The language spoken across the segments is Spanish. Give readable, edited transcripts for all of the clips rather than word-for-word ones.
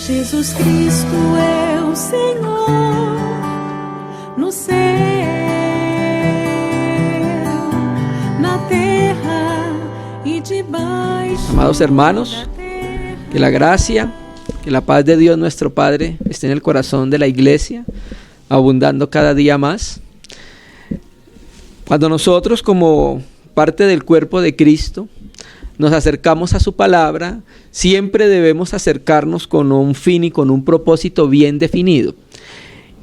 Jesus Cristo é o Senhor no céu, na terra y debaixo. Amados hermanos, que la gracia, que la paz de Dios nuestro Padre esté en el corazón de la iglesia, abundando cada día más. Cuando nosotros, como parte del cuerpo de Cristo, nos acercamos a su palabra, siempre debemos acercarnos con un fin y con un propósito bien definido.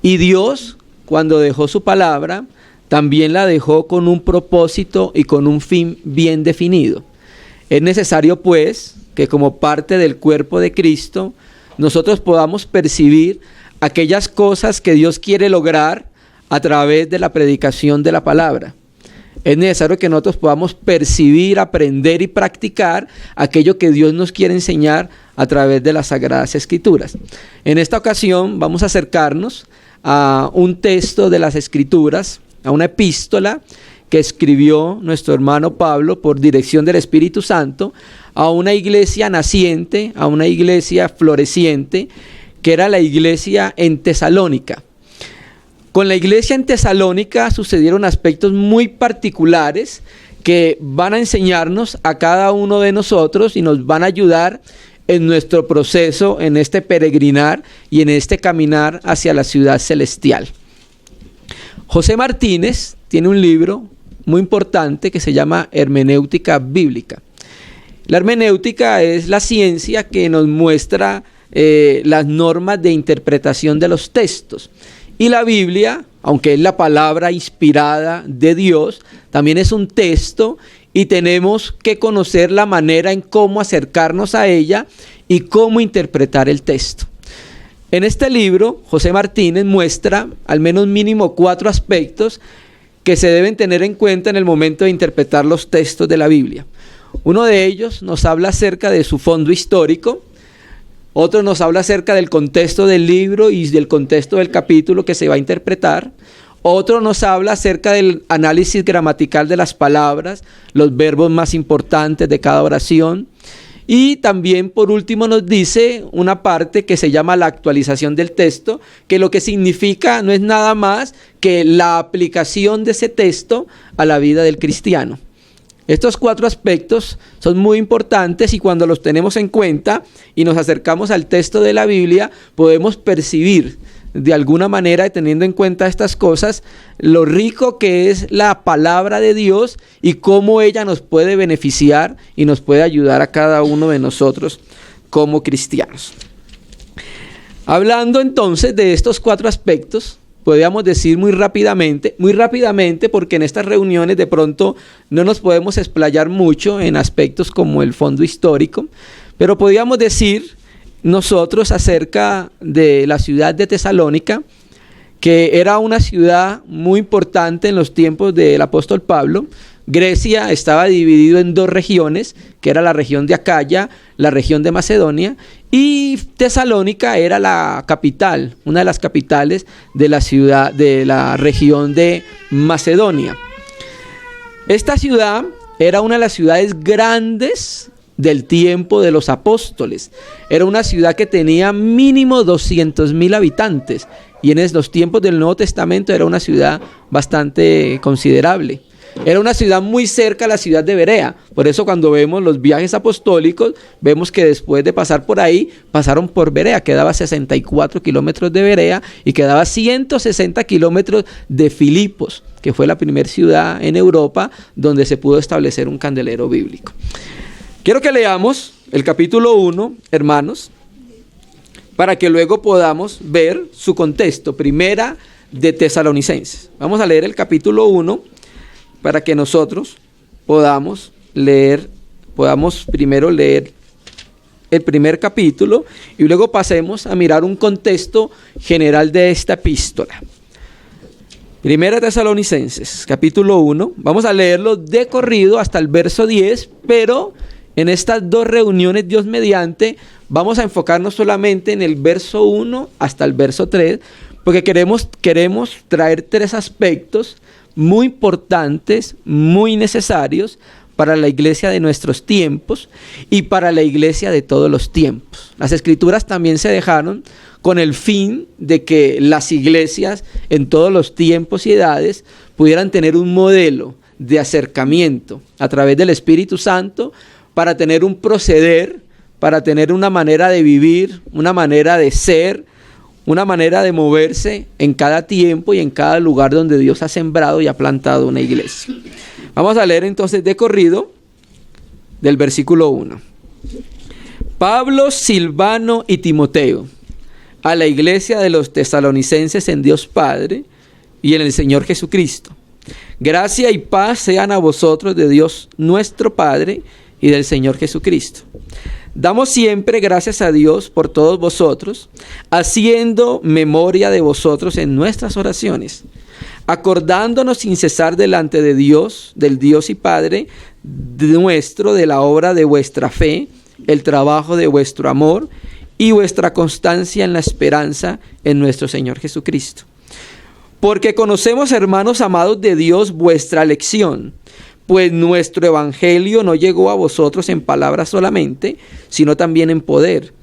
Y Dios, cuando dejó su palabra, también la dejó con un propósito y con un fin bien definido. Es necesario, pues, que como parte del cuerpo de Cristo, nosotros podamos percibir aquellas cosas que Dios quiere lograr a través de la predicación de la palabra. Es necesario que nosotros podamos percibir, aprender y practicar aquello que Dios nos quiere enseñar a través de las Sagradas Escrituras. En esta ocasión vamos a acercarnos a un texto de las Escrituras, a una epístola que escribió nuestro hermano Pablo por dirección del Espíritu Santo a una iglesia naciente, a una iglesia floreciente, que era la iglesia en Tesalónica. Con la iglesia en Tesalónica sucedieron aspectos muy particulares que van a enseñarnos a cada uno de nosotros y nos van a ayudar en nuestro proceso, en este peregrinar y en este caminar hacia la ciudad celestial. José Martínez tiene un libro muy importante que se llama Hermenéutica Bíblica. La hermenéutica es la ciencia que nos muestra las normas de interpretación de los textos. Y la Biblia, aunque es la palabra inspirada de Dios, también es un texto y tenemos que conocer la manera en cómo acercarnos a ella y cómo interpretar el texto. En este libro, José Martínez muestra al menos mínimo 4 aspectos que se deben tener en cuenta en el momento de interpretar los textos de la Biblia. Uno de ellos nos habla acerca de su fondo histórico. Otro nos habla acerca del contexto del libro y del contexto del capítulo que se va a interpretar. Otro nos habla acerca del análisis gramatical de las palabras, los verbos más importantes de cada oración. Y también, por último, nos dice una parte que se llama la actualización del texto, que lo que significa no es nada más que la aplicación de ese texto a la vida del cristiano. Estos 4 aspectos son muy importantes y cuando los tenemos en cuenta y nos acercamos al texto de la Biblia, podemos percibir de alguna manera, teniendo en cuenta estas cosas, lo rico que es la palabra de Dios y cómo ella nos puede beneficiar y nos puede ayudar a cada uno de nosotros como cristianos. Hablando entonces de estos 4 aspectos, podríamos decir muy rápidamente, porque en estas reuniones de pronto no nos podemos explayar mucho en aspectos como el fondo histórico, pero podríamos decir nosotros acerca de la ciudad de Tesalónica, que era una ciudad muy importante en los tiempos del apóstol Pablo. Grecia estaba dividido en 2 regiones, que era la región de Acaya, la región de Macedonia, y Tesalónica era la capital, una de las capitales de la ciudad, de la región de Macedonia. Esta ciudad era una de las ciudades grandes del tiempo de los apóstoles. Era una ciudad que tenía mínimo 200,000 habitantes, y en los tiempos del Nuevo Testamento era una ciudad bastante considerable. Era una ciudad muy cerca a la ciudad de Berea. Por eso cuando vemos los viajes apostólicos, vemos que después de pasar por ahí, pasaron por Berea. Quedaba 64 kilómetros de Berea y quedaba 160 kilómetros de Filipos, que fue la primera ciudad en Europa donde se pudo establecer un candelero bíblico. Quiero que leamos el capítulo 1, hermanos, para que luego podamos ver su contexto. Primera de Tesalonicenses. Vamos a leer el capítulo 1 para que nosotros podamos primero leer el primer capítulo y luego pasemos a mirar un contexto general de esta epístola. Primera de Tesalonicenses, capítulo 1. Vamos a leerlo de corrido hasta el verso 10, pero en estas 2 reuniones, Dios mediante, vamos a enfocarnos solamente en el verso 1 hasta el verso 3, porque queremos traer 3 aspectos muy importantes, muy necesarios para la iglesia de nuestros tiempos y para la iglesia de todos los tiempos. Las escrituras también se dejaron con el fin de que las iglesias en todos los tiempos y edades pudieran tener un modelo de acercamiento a través del Espíritu Santo para tener un proceder, para tener una manera de vivir, una manera de ser, una manera de moverse en cada tiempo y en cada lugar donde Dios ha sembrado y ha plantado una iglesia. Vamos a leer entonces de corrido del versículo 1. Pablo, Silvano y Timoteo, a la iglesia de los tesalonicenses en Dios Padre y en el Señor Jesucristo. Gracia y paz sean a vosotros de Dios nuestro Padre y del Señor Jesucristo. Damos siempre gracias a Dios por todos vosotros, haciendo memoria de vosotros en nuestras oraciones, acordándonos sin cesar delante de Dios, del Dios y Padre nuestro, de la obra de vuestra fe, el trabajo de vuestro amor y vuestra constancia en la esperanza en nuestro Señor Jesucristo. Porque conocemos, hermanos amados de Dios, vuestra elección, pues nuestro evangelio no llegó a vosotros en palabras solamente, sino también en poder,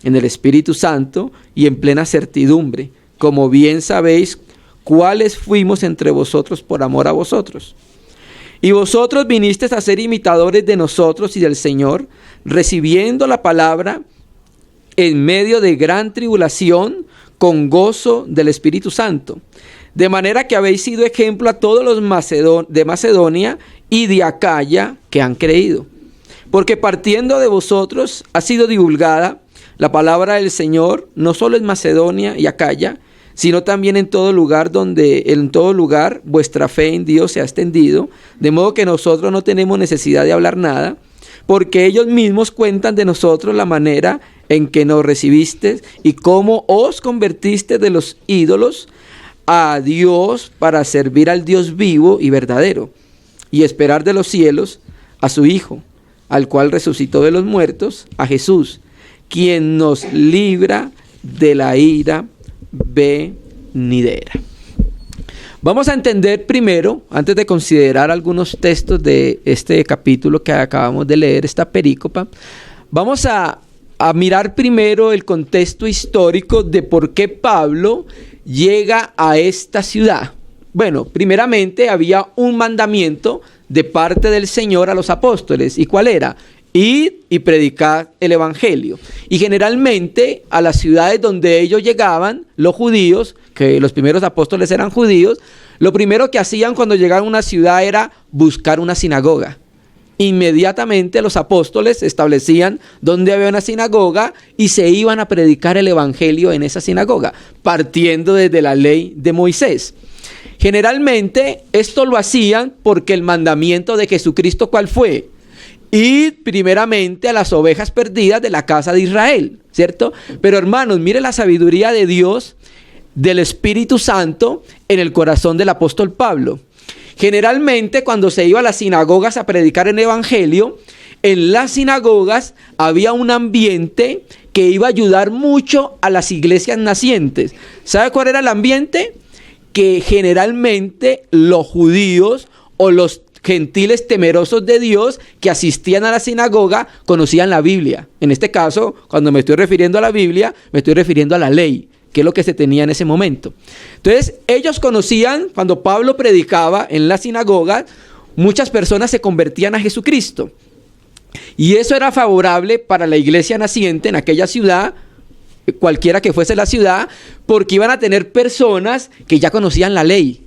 en el Espíritu Santo y en plena certidumbre, como bien sabéis cuáles fuimos entre vosotros por amor a vosotros. Y vosotros vinisteis a ser imitadores de nosotros y del Señor, recibiendo la palabra en medio de gran tribulación, con gozo del Espíritu Santo. De manera que habéis sido ejemplo a todos los de Macedonia y de Acaya que han creído. Porque partiendo de vosotros ha sido divulgada la palabra del Señor, no solo en Macedonia y Acaya, sino también en todo lugar vuestra fe en Dios se ha extendido, de modo que nosotros no tenemos necesidad de hablar nada, porque ellos mismos cuentan de nosotros la manera en que nos recibisteis y cómo os convertisteis de los ídolos a Dios para servir al Dios vivo y verdadero, y esperar de los cielos a su Hijo, al cual resucitó de los muertos, a Jesús, quien nos libra de la ira venidera. Vamos a entender primero, antes de considerar algunos textos de este capítulo que acabamos de leer, esta perícopa, vamos a mirar primero el contexto histórico de por qué Pablo llega a esta ciudad. Bueno, primeramente había un mandamiento de parte del Señor a los apóstoles. ¿Y cuál era? Id y predicad el evangelio. Y generalmente a las ciudades donde ellos llegaban, los judíos, que los primeros apóstoles eran judíos, lo primero que hacían cuando llegaban a una ciudad era buscar una sinagoga. Inmediatamente los apóstoles establecían donde había una sinagoga y se iban a predicar el evangelio en esa sinagoga, partiendo desde la ley de Moisés. Generalmente esto lo hacían porque el mandamiento de Jesucristo, ¿cuál fue? Id primeramente a las ovejas perdidas de la casa de Israel, ¿cierto? Pero hermanos, mire la sabiduría de Dios, del Espíritu Santo en el corazón del apóstol Pablo. Generalmente cuando se iba a las sinagogas a predicar el evangelio, en las sinagogas había un ambiente que iba a ayudar mucho a las iglesias nacientes. ¿Sabe cuál era el ambiente? Que generalmente los judíos o los gentiles temerosos de Dios que asistían a la sinagoga conocían la Biblia. En este caso, cuando me estoy refiriendo a la Biblia, me estoy refiriendo a la ley, que es lo que se tenía en ese momento. Entonces, ellos conocían, cuando Pablo predicaba en la sinagoga, muchas personas se convertían a Jesucristo. Y eso era favorable para la iglesia naciente en aquella ciudad, cualquiera que fuese la ciudad, porque iban a tener personas que ya conocían la ley,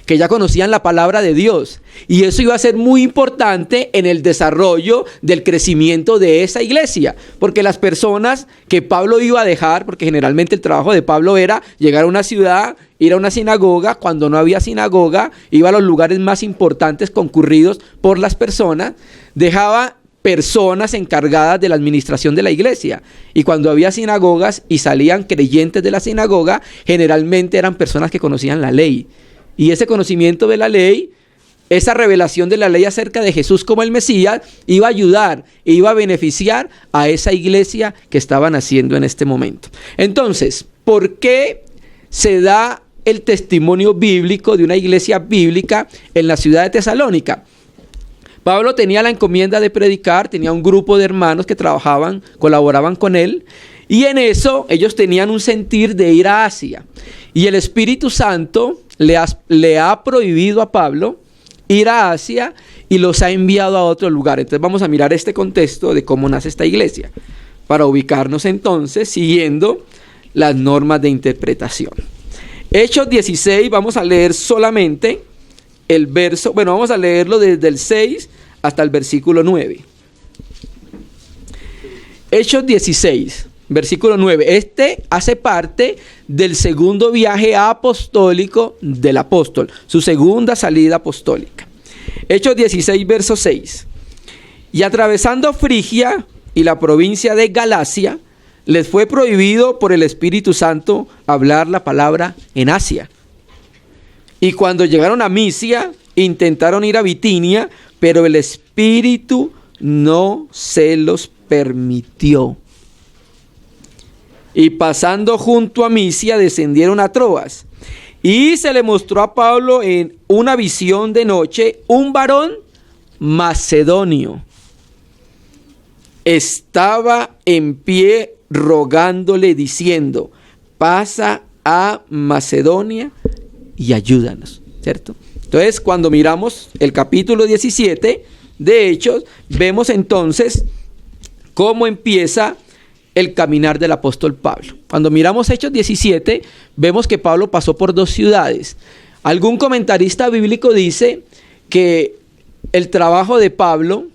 que ya conocían la palabra de Dios, y eso iba a ser muy importante en el desarrollo del crecimiento de esa iglesia, porque las personas que Pablo iba a dejar, porque generalmente el trabajo de Pablo era llegar a una ciudad, ir a una sinagoga, cuando no había sinagoga, iba a los lugares más importantes concurridos por las personas, dejaba personas encargadas de la administración de la iglesia, y cuando había sinagogas y salían creyentes de la sinagoga, generalmente eran personas que conocían la ley. Y ese conocimiento de la ley, esa revelación de la ley acerca de Jesús como el Mesías, iba a ayudar e iba a beneficiar a esa iglesia que estaban haciendo en este momento. Entonces, ¿por qué se da el testimonio bíblico de una iglesia bíblica en la ciudad de Tesalónica? Pablo tenía la encomienda de predicar, tenía un grupo de hermanos que trabajaban, colaboraban con él, y en eso ellos tenían un sentir de ir a Asia. Y el Espíritu Santo le ha prohibido a Pablo ir a Asia y los ha enviado a otro lugar. Entonces vamos a mirar este contexto de cómo nace esta iglesia, para ubicarnos entonces siguiendo las normas de interpretación. Hechos 16, vamos a leer solamente el verso, vamos a leerlo desde el 6 hasta el versículo 9. Hechos 16, versículo 9. Este hace parte del segundo viaje apostólico del apóstol, su segunda salida apostólica. Hechos 16, verso 6. Y atravesando Frigia y la provincia de Galacia, les fue prohibido por el Espíritu Santo hablar la palabra en Asia. Y cuando llegaron a Misia, intentaron ir a Bitinia, pero el Espíritu no se los permitió. Y pasando junto a Misia, descendieron a Troas. Y se le mostró a Pablo en una visión de noche un varón macedonio. Estaba en pie rogándole, diciendo: pasa a Macedonia y ayúdanos, ¿cierto? Entonces, cuando miramos el capítulo 17 de Hechos, vemos entonces cómo empieza el caminar del apóstol Pablo. Cuando miramos Hechos 17, vemos que Pablo pasó por 2 ciudades. Algún comentarista bíblico dice que el trabajo de Pablo,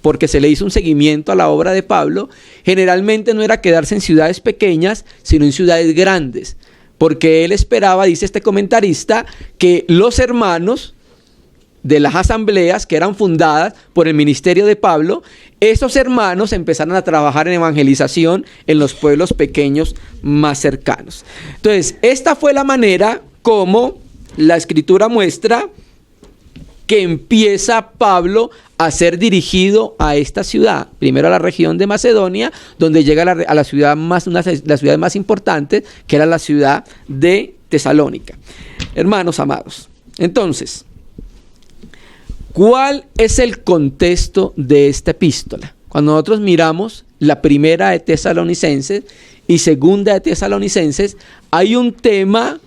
porque se le hizo un seguimiento a la obra de Pablo, generalmente no era quedarse en ciudades pequeñas, sino en ciudades grandes. Porque él esperaba, dice este comentarista, que los hermanos de las asambleas que eran fundadas por el ministerio de Pablo, esos hermanos empezaron a trabajar en evangelización en los pueblos pequeños más cercanos. Entonces, esta fue la manera como la Escritura muestra que empieza Pablo a ser dirigido a esta ciudad. Primero a la región de Macedonia, donde llega a la ciudad más, una de las ciudades más importantes, que era la ciudad de Tesalónica. Hermanos amados, entonces, ¿cuál es el contexto de esta epístola? Cuando nosotros miramos la primera de Tesalonicenses y segunda de Tesalonicenses, hay un tema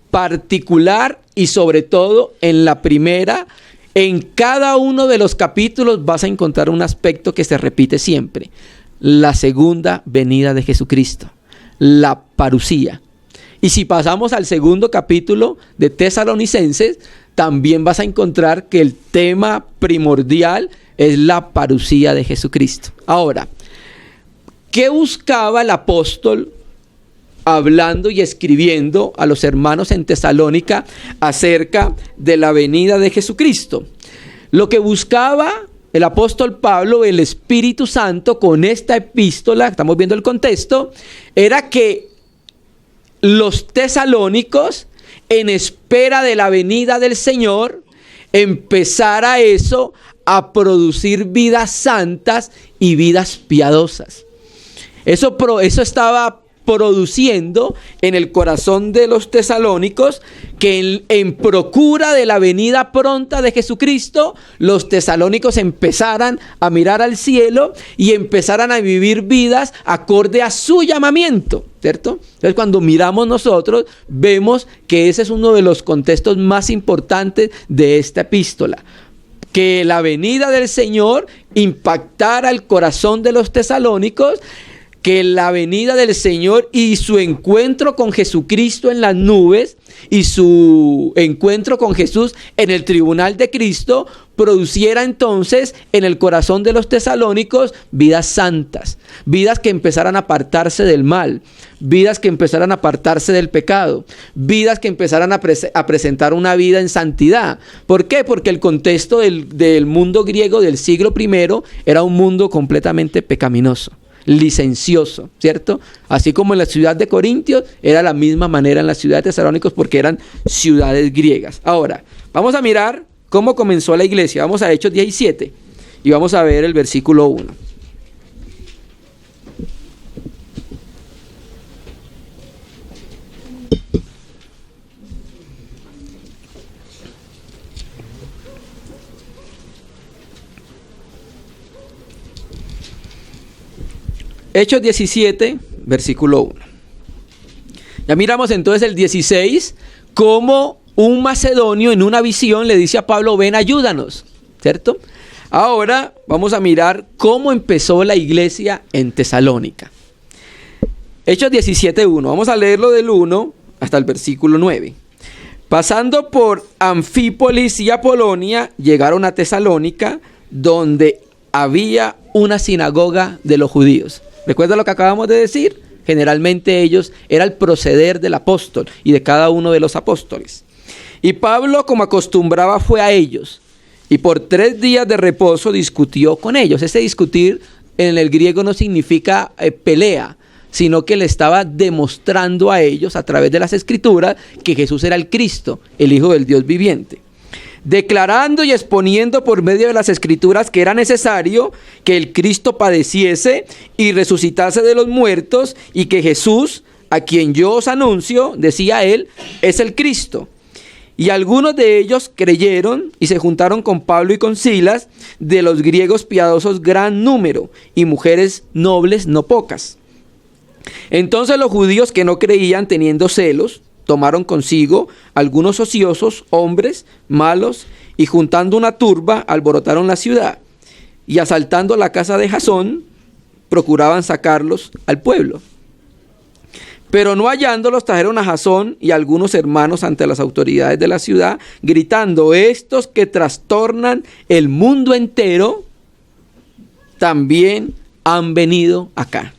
particular y sobre todo en la primera, en cada uno de los capítulos vas a encontrar un aspecto que se repite siempre: la segunda venida de Jesucristo, la parusía. Y si pasamos al segundo capítulo de Tesalonicenses, también vas a encontrar que el tema primordial es la parusía de Jesucristo. Ahora, ¿qué buscaba el apóstol hablando y escribiendo a los hermanos en Tesalónica acerca de la venida de Jesucristo? Lo que buscaba el apóstol Pablo, el Espíritu Santo, con esta epístola, estamos viendo el contexto, era que los tesalónicos, en espera de la venida del Señor, empezara eso a producir vidas santas y vidas piadosas. Eso estaba produciendo en el corazón de los tesalónicos que en procura de la venida pronta de Jesucristo, los tesalónicos empezaran a mirar al cielo y empezaran a vivir vidas acorde a su llamamiento, ¿cierto? Entonces, cuando miramos nosotros, vemos que ese es uno de los contextos más importantes de esta epístola. Que la venida del Señor impactara el corazón de los tesalónicos, que la venida del Señor y su encuentro con Jesucristo en las nubes y su encuentro con Jesús en el tribunal de Cristo produciera entonces en el corazón de los tesalónicos vidas santas, vidas que empezaran a apartarse del mal, vidas que empezaran a apartarse del pecado, vidas que empezaran a presentar una vida en santidad. ¿Por qué? Porque el contexto del mundo griego del siglo I era un mundo completamente pecaminoso, licencioso, ¿cierto? Así como en la ciudad de Corintios, era la misma manera en la ciudad de Tesalónicos, porque eran ciudades griegas. Ahora, vamos a mirar cómo comenzó la iglesia. Vamos a Hechos 17 y vamos a ver el versículo 1. Hechos 17, versículo 1. Ya miramos entonces el 16, cómo un macedonio en una visión le dice a Pablo, ven, ayúdanos, ¿cierto? Ahora vamos a mirar cómo empezó la iglesia en Tesalónica. Hechos 17, 1. Vamos a leerlo del 1 hasta el versículo 9. Pasando por Anfípolis y Apolonia, llegaron a Tesalónica, donde había una sinagoga de los judíos. ¿Recuerda lo que acabamos de decir? Generalmente ellos era el proceder del apóstol y de cada uno de los apóstoles. Y Pablo, como acostumbraba, fue a ellos, y por 3 días de reposo discutió con ellos. Ese discutir en el griego no significa pelea, sino que le estaba demostrando a ellos a través de las escrituras que Jesús era el Cristo, el Hijo del Dios viviente. Declarando y exponiendo por medio de las escrituras que era necesario que el Cristo padeciese y resucitase de los muertos, y que Jesús, a quien yo os anuncio, decía él, es el Cristo. Y algunos de ellos creyeron y se juntaron con Pablo y con Silas, de los griegos piadosos gran número, y mujeres nobles no pocas. Entonces los judíos que no creían, teniendo celos, tomaron consigo algunos ociosos hombres malos, y juntando una turba alborotaron la ciudad, y asaltando la casa de Jasón procuraban sacarlos al pueblo. Pero no hallándolos, trajeron a Jasón y a algunos hermanos ante las autoridades de la ciudad, gritando, estos que trastornan el mundo entero también han venido acá.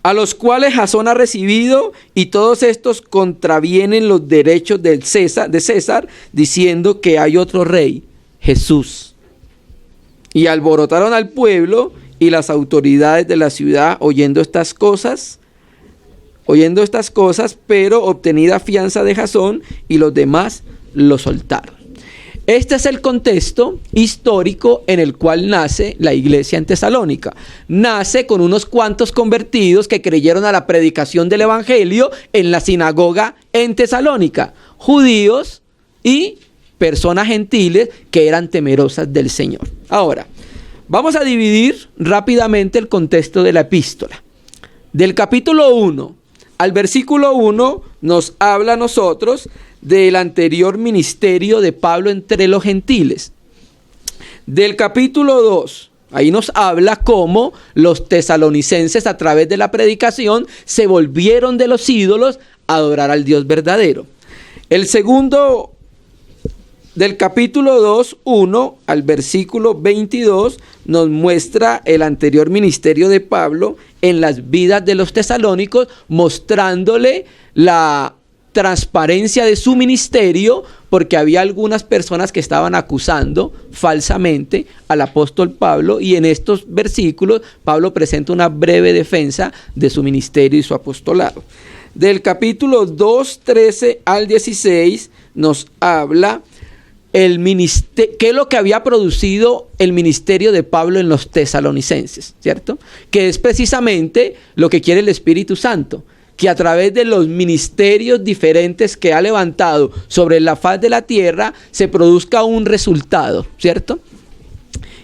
A los cuales Jasón ha recibido, y todos estos contravienen los derechos de César, diciendo que hay otro rey, Jesús. Y alborotaron al pueblo y las autoridades de la ciudad, oyendo estas cosas, pero obtenida fianza de Jasón, y los demás lo soltaron. Este es el contexto histórico en el cual nace la iglesia en Tesalónica. Nace con unos cuantos convertidos que creyeron a la predicación del evangelio en la sinagoga en Tesalónica, judíos y personas gentiles que eran temerosas del Señor. Ahora, vamos a dividir rápidamente el contexto de la epístola. Del capítulo 1 al versículo 1 nos habla a nosotros del anterior ministerio de Pablo entre los gentiles. Del capítulo 2, ahí nos habla cómo los tesalonicenses, a través de la predicación, se volvieron de los ídolos a adorar al Dios verdadero. El segundo, del capítulo 2, 1 al versículo 22, nos muestra el anterior ministerio de Pablo en las vidas de los tesalónicos, mostrándole la transparencia de su ministerio, porque había algunas personas que estaban acusando falsamente al apóstol Pablo, y en estos versículos Pablo presenta una breve defensa de su ministerio y su apostolado. Del capítulo 2, 13 al 16 nos habla qué es lo que había producido el ministerio de Pablo en los tesalonicenses, ¿cierto? Que es precisamente lo que quiere el Espíritu Santo, que a través de los ministerios diferentes que ha levantado sobre la faz de la tierra se produzca un resultado, ¿cierto?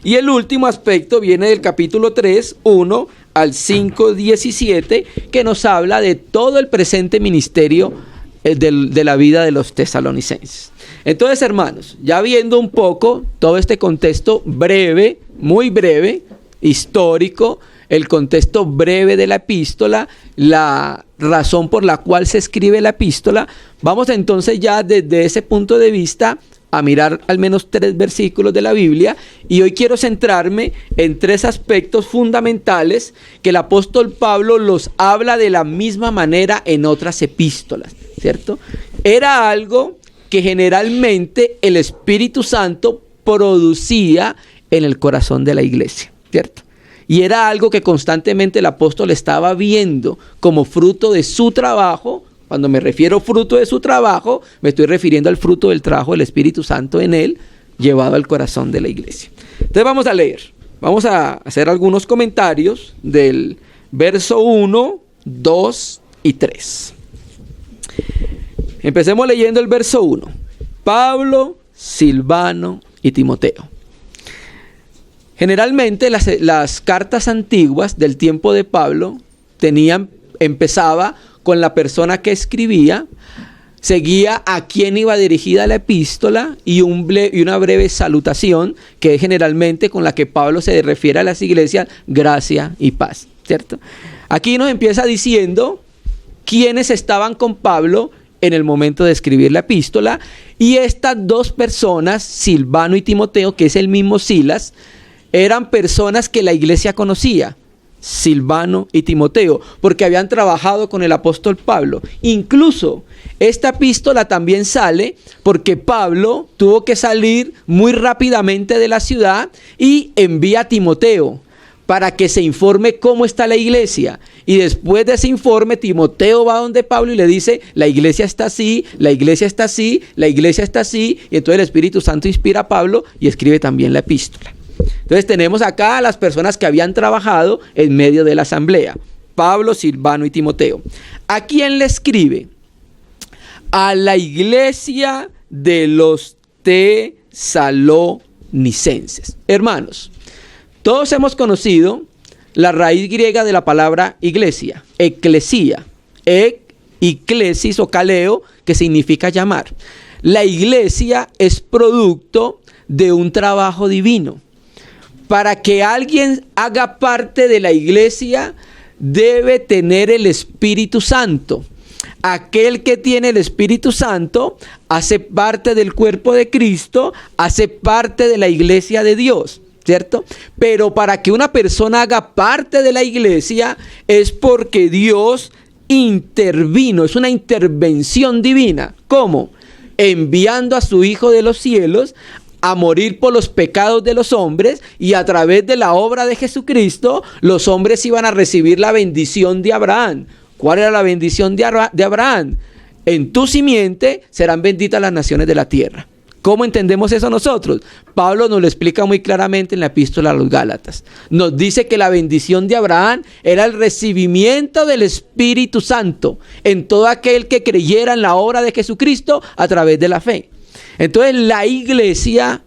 Y el último aspecto viene del capítulo 3, 1 al 5, 17, que nos habla de todo el presente ministerio de la vida de los tesalonicenses. Entonces, hermanos, ya viendo un poco todo este contexto breve, muy breve, histórico, el contexto breve de la epístola, la razón por la cual se escribe la epístola, vamos entonces ya desde ese punto de vista a mirar al menos 3 versículos de la Biblia, y hoy quiero centrarme en 3 aspectos fundamentales que el apóstol Pablo los habla de la misma manera en otras epístolas, ¿cierto? Era algo que generalmente el Espíritu Santo producía en el corazón de la iglesia, ¿cierto? Y era algo que constantemente el apóstol estaba viendo como fruto de su trabajo. Cuando me refiero fruto de su trabajo, me estoy refiriendo al fruto del trabajo del Espíritu Santo en él, llevado al corazón de la iglesia. Entonces vamos a leer. Vamos a hacer algunos comentarios del verso 1, 2 y 3. Empecemos leyendo el verso 1. Pablo, Silvano y Timoteo. Generalmente las cartas antiguas del tiempo de Pablo empezaba con la persona que escribía, seguía a quién iba dirigida la epístola y una breve salutación, que es generalmente con la que Pablo se refiere a las iglesias: gracia y paz, ¿cierto? Aquí nos empieza diciendo quiénes estaban con Pablo en el momento de escribir la epístola, y estas dos personas, Silvano y Timoteo, que es el mismo Silas, eran personas que la iglesia conocía. Silvano y Timoteo, porque habían trabajado con el apóstol Pablo. Incluso esta epístola también sale porque Pablo tuvo que salir muy rápidamente de la ciudad y envía a Timoteo para que se informe cómo está la iglesia. Y después de ese informe, Timoteo va donde Pablo y le dice: la iglesia está así, la iglesia está así, la iglesia está así. Y entonces el Espíritu Santo inspira a Pablo y escribe también la epístola. Entonces tenemos acá a las personas que habían trabajado en medio de la asamblea: Pablo, Silvano y Timoteo. ¿A quién le escribe? A la iglesia de los tesalonicenses. Hermanos, todos hemos conocido la raíz griega de la palabra iglesia, eclesía, eclesis o kaleo, que significa llamar. La iglesia es producto de un trabajo divino. Para que alguien haga parte de la iglesia, debe tener el Espíritu Santo. Aquel que tiene el Espíritu Santo hace parte del cuerpo de Cristo, hace parte de la iglesia de Dios, ¿cierto? Pero para que una persona haga parte de la iglesia es porque Dios intervino, es una intervención divina. ¿Cómo? Enviando a su Hijo de los cielos a morir por los pecados de los hombres, y a través de la obra de Jesucristo los hombres iban a recibir la bendición de Abraham. ¿Cuál era la bendición de Abraham? En tu simiente serán benditas las naciones de la tierra. ¿Cómo entendemos eso nosotros? Pablo nos lo explica muy claramente en la epístola a los Gálatas. Nos dice que la bendición de Abraham era el recibimiento del Espíritu Santo en todo aquel que creyera en la obra de Jesucristo a través de la fe. Entonces la iglesia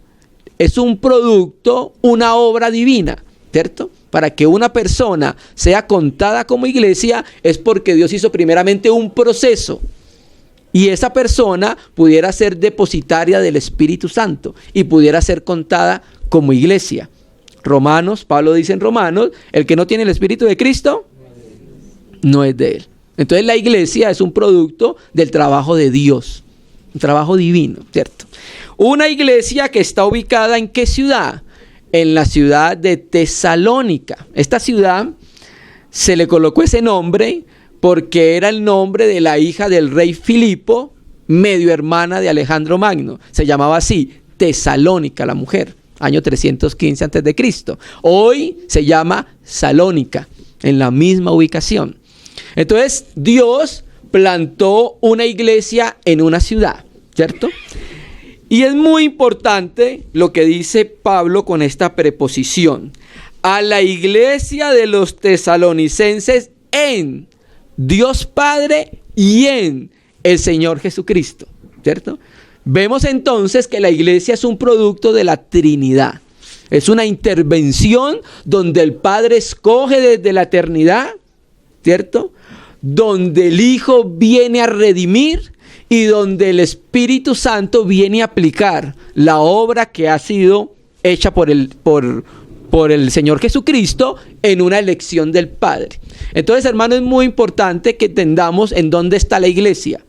es un producto, una obra divina, ¿cierto? Para que una persona sea contada como iglesia es porque Dios hizo primeramente un proceso y esa persona pudiera ser depositaria del Espíritu Santo y pudiera ser contada como iglesia. Romanos, Pablo dice en Romanos: el que no tiene el Espíritu de Cristo no es de él. Entonces la iglesia es un producto del trabajo de Dios. Un trabajo divino, ¿cierto? Una iglesia que está ubicada ¿en qué ciudad? En la ciudad de Tesalónica. Esta ciudad se le colocó ese nombre porque era el nombre de la hija del rey Filipo, medio hermana de Alejandro Magno. Se llamaba así, Tesalónica, la mujer, año 315 a.C. Hoy se llama Salónica, en la misma ubicación. Entonces Dios plantó una iglesia en una ciudad, ¿cierto? Y es muy importante lo que dice Pablo con esta preposición: a la iglesia de los tesalonicenses en Dios Padre y en el Señor Jesucristo, ¿cierto? Vemos entonces que la iglesia es un producto de la Trinidad. Es una intervención donde el Padre escoge desde la eternidad, ¿cierto?, donde el Hijo viene a redimir y donde el Espíritu Santo viene a aplicar la obra que ha sido hecha por el Señor Jesucristo en una elección del Padre. Entonces, hermano, es muy importante que entendamos en dónde está la iglesia.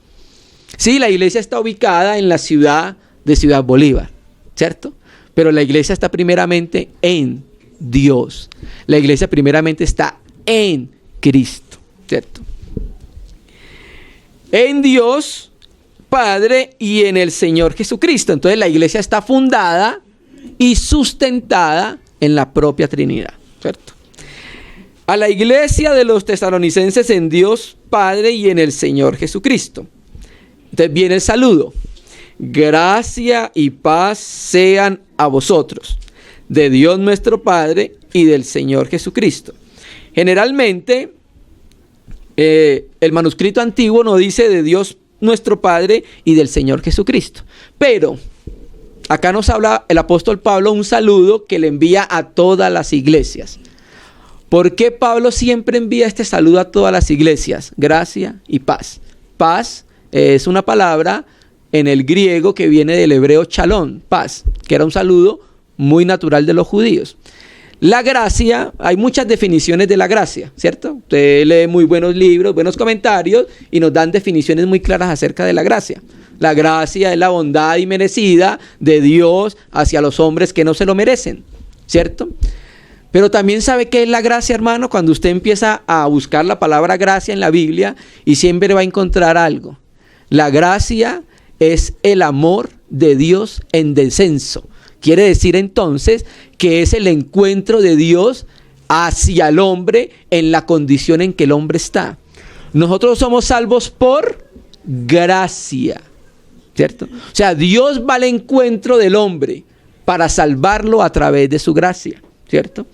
Sí, la iglesia está ubicada en la ciudad de Ciudad Bolívar, ¿cierto? Pero la iglesia está primeramente en Dios. La iglesia primeramente está en Cristo, ¿cierto? En Dios Padre y en el Señor Jesucristo. Entonces la iglesia está fundada y sustentada en la propia Trinidad, ¿cierto? A la iglesia de los tesalonicenses en Dios Padre y en el Señor Jesucristo. Entonces viene el saludo: gracia y paz sean a vosotros, de Dios nuestro Padre y del Señor Jesucristo. Generalmente el manuscrito antiguo nos dice de Dios nuestro Padre y del Señor Jesucristo. Pero acá nos habla el apóstol Pablo un saludo que le envía a todas las iglesias. ¿Por qué Pablo siempre envía este saludo a todas las iglesias? Gracia y paz. Paz es una palabra en el griego que viene del hebreo shalom, paz, que era un saludo muy natural de los judíos. La gracia, hay muchas definiciones de la gracia, ¿cierto? Usted lee muy buenos libros, buenos comentarios y nos dan definiciones muy claras acerca de la gracia. La gracia es la bondad inmerecida de Dios hacia los hombres que no se lo merecen, ¿cierto? Pero también sabe qué es la gracia, hermano, cuando usted empieza a buscar la palabra gracia en la Biblia y siempre va a encontrar algo. La gracia es el amor de Dios en descenso. Quiere decir entonces que es el encuentro de Dios hacia el hombre en la condición en que el hombre está. Nosotros somos salvos por gracia, ¿cierto? O sea, Dios va al encuentro del hombre para salvarlo a través de su gracia, ¿cierto?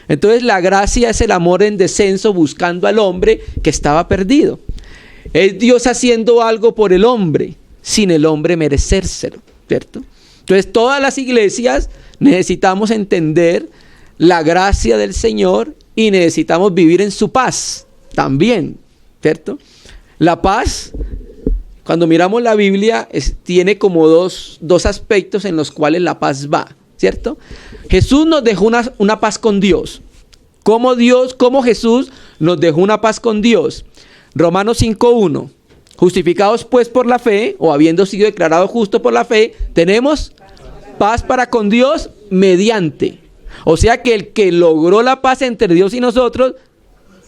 Entonces la gracia es el amor en descenso buscando al hombre que estaba perdido. Es Dios haciendo algo por el hombre sin el hombre merecérselo, ¿cierto? Entonces todas las iglesias necesitamos entender la gracia del Señor y necesitamos vivir en su paz también, ¿cierto? La paz, cuando miramos la Biblia, tiene como dos aspectos en los cuales la paz va, ¿cierto? Jesús nos dejó una paz con Dios. ¿Cómo Jesús nos dejó una paz con Dios? Romanos 5:1. Justificados pues por la fe, o habiendo sido declarados justos por la fe, tenemos paz para con Dios mediante. O sea que el que logró la paz entre Dios y nosotros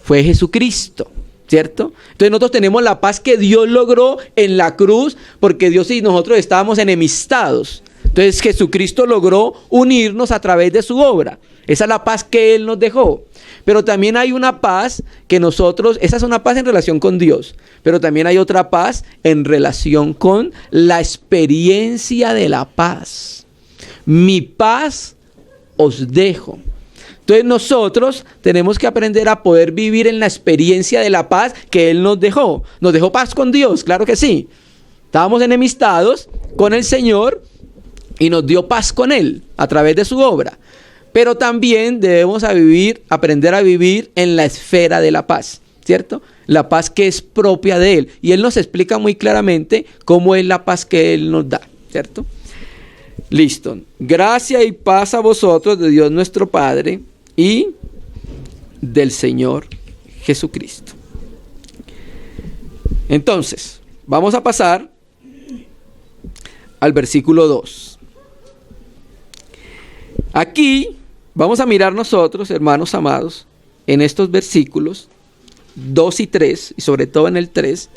fue Jesucristo, ¿cierto? Entonces nosotros tenemos la paz que Dios logró en la cruz, porque Dios y nosotros estábamos enemistados. Entonces Jesucristo logró unirnos a través de su obra. Esa es la paz que Él nos dejó. Pero también hay una paz que nosotros, esa es una paz en relación con Dios, pero también hay otra paz en relación con la experiencia de la paz. Mi paz os dejo. Entonces nosotros tenemos que aprender a poder vivir en la experiencia de la paz que Él nos dejó. Nos dejó paz con Dios, claro que sí. Estábamos enemistados con el Señor y nos dio paz con Él a través de su obra. Pero también debemos aprender a vivir en la esfera de la paz, ¿cierto? La paz que es propia de Él. Y Él nos explica muy claramente cómo es la paz que Él nos da, ¿cierto? Listo. Gracia y paz a vosotros de Dios nuestro Padre y del Señor Jesucristo. Entonces, vamos a pasar al versículo 2. Aquí vamos a mirar nosotros, hermanos amados, en estos versículos 2 y 3, y sobre todo en el 3,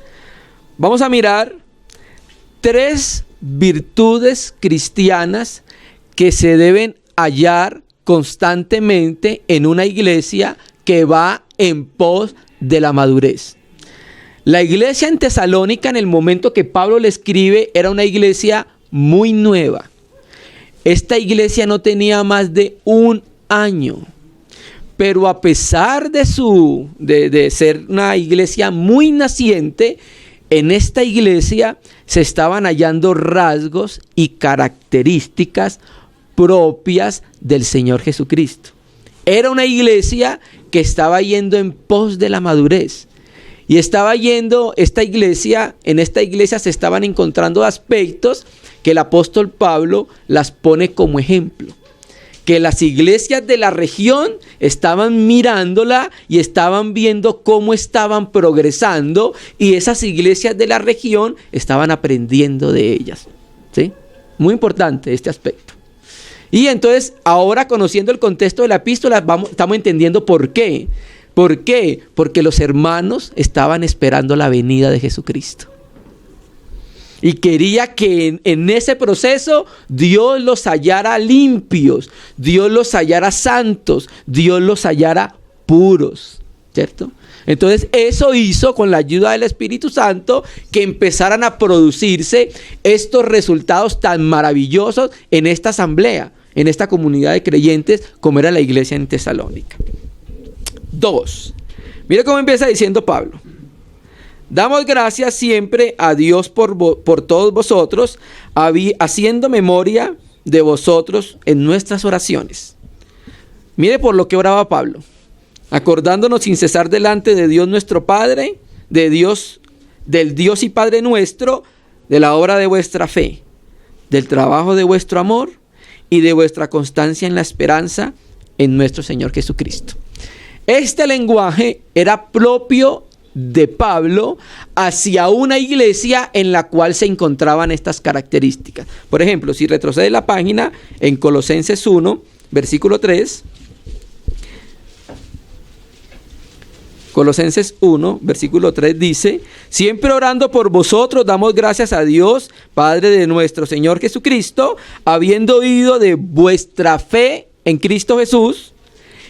vamos a mirar 3 virtudes cristianas que se deben hallar constantemente en una iglesia que va en pos de la madurez. La iglesia en Tesalónica, en el momento que Pablo le escribe, era una iglesia muy nueva. Esta iglesia no tenía más de 1 año, pero a pesar de ser una iglesia muy naciente, en esta iglesia se estaban hallando rasgos y características propias del Señor Jesucristo. Era una iglesia que estaba yendo en pos de la madurez. Y en esta iglesia se estaban encontrando aspectos que el apóstol Pablo las pone como ejemplo. Que las iglesias de la región estaban mirándola y estaban viendo cómo estaban progresando, y esas iglesias de la región estaban aprendiendo de ellas, ¿sí? Muy importante este aspecto. Y entonces, ahora conociendo el contexto de la epístola, estamos entendiendo por qué. ¿Por qué? Porque los hermanos estaban esperando la venida de Jesucristo. Y quería que en ese proceso Dios los hallara limpios, Dios los hallara santos, Dios los hallara puros, ¿cierto? Entonces eso hizo, con la ayuda del Espíritu Santo, que empezaran a producirse estos resultados tan maravillosos en esta asamblea, en esta comunidad de creyentes como era la iglesia en Tesalónica. 2. Mira cómo empieza diciendo Pablo. Damos gracias siempre a Dios por todos vosotros, haciendo memoria de vosotros en nuestras oraciones. Mire por lo que oraba Pablo, acordándonos sin cesar delante de Dios nuestro Padre, del Dios y Padre nuestro, de la obra de vuestra fe, del trabajo de vuestro amor y de vuestra constancia en la esperanza en nuestro Señor Jesucristo. Este lenguaje era propio de Pablo hacia una iglesia en la cual se encontraban estas características. Por ejemplo, si retrocede la página en Colosenses 1, versículo 3. Colosenses 1, versículo 3 dice: siempre orando por vosotros damos gracias a Dios, Padre de nuestro Señor Jesucristo, habiendo oído de vuestra fe en Cristo Jesús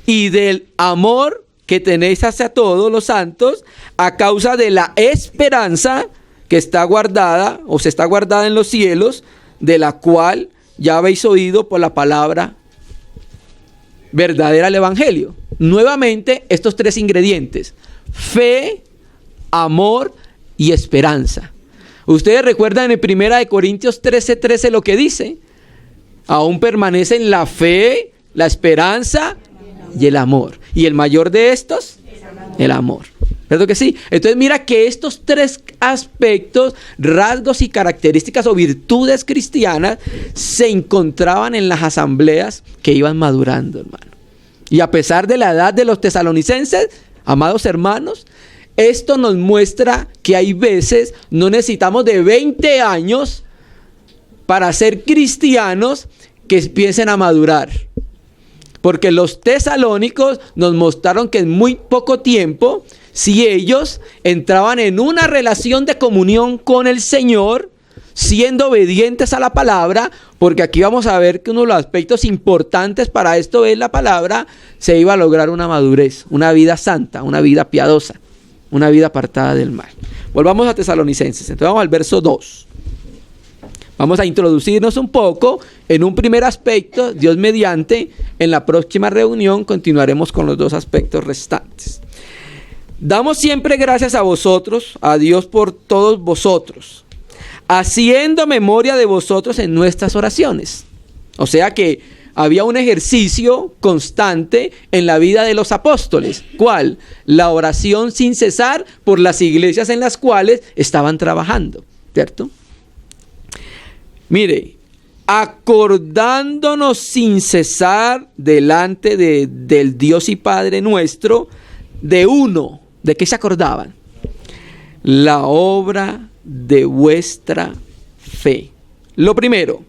y del amor que tenéis hacia todos los santos, a causa de la esperanza que está guardada o se está guardada en los cielos, de la cual ya habéis oído por la palabra verdadera del Evangelio. Nuevamente, estos tres ingredientes: fe, amor y esperanza. Ustedes recuerdan en 1 Corintios 13:13 lo que dice: aún permanecen la fe, la esperanza y el amor. ¿Y el mayor de estos? El amor. ¿Verdad que sí? Entonces mira que estos tres aspectos, rasgos y características o virtudes cristianas se encontraban en las asambleas que iban madurando, hermano. Y a pesar de la edad de los tesalonicenses, amados hermanos, esto nos muestra que hay veces no necesitamos de 20 años para ser cristianos que empiecen a madurar. Porque los tesalónicos nos mostraron que en muy poco tiempo, si ellos entraban en una relación de comunión con el Señor, siendo obedientes a la palabra, porque aquí vamos a ver que uno de los aspectos importantes para esto es la palabra, se iba a lograr una madurez, una vida santa, una vida piadosa, una vida apartada del mal. Volvamos a Tesalonicenses, entonces vamos al verso 2. Vamos a introducirnos un poco en un primer aspecto, Dios mediante. En la próxima reunión continuaremos con los dos aspectos restantes. Damos siempre gracias a vosotros, a Dios por todos vosotros, haciendo memoria de vosotros en nuestras oraciones. O sea que había un ejercicio constante en la vida de los apóstoles. ¿Cuál? La oración sin cesar por las iglesias en las cuales estaban trabajando, ¿cierto? Mire, acordándonos sin cesar delante del Dios y Padre nuestro, de uno. ¿De qué se acordaban? La obra de vuestra fe. Lo primero,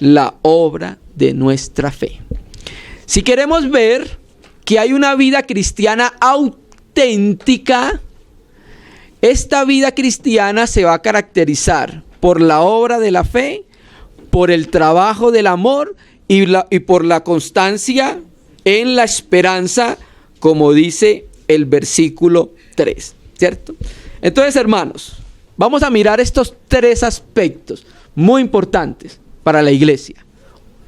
la obra de nuestra fe. Si queremos ver que hay una vida cristiana auténtica, esta vida cristiana se va a caracterizar por la obra de la fe, por el trabajo del amor y por la constancia en la esperanza, como dice el versículo 3, ¿cierto? Entonces, hermanos, vamos a mirar estos tres aspectos muy importantes para la iglesia.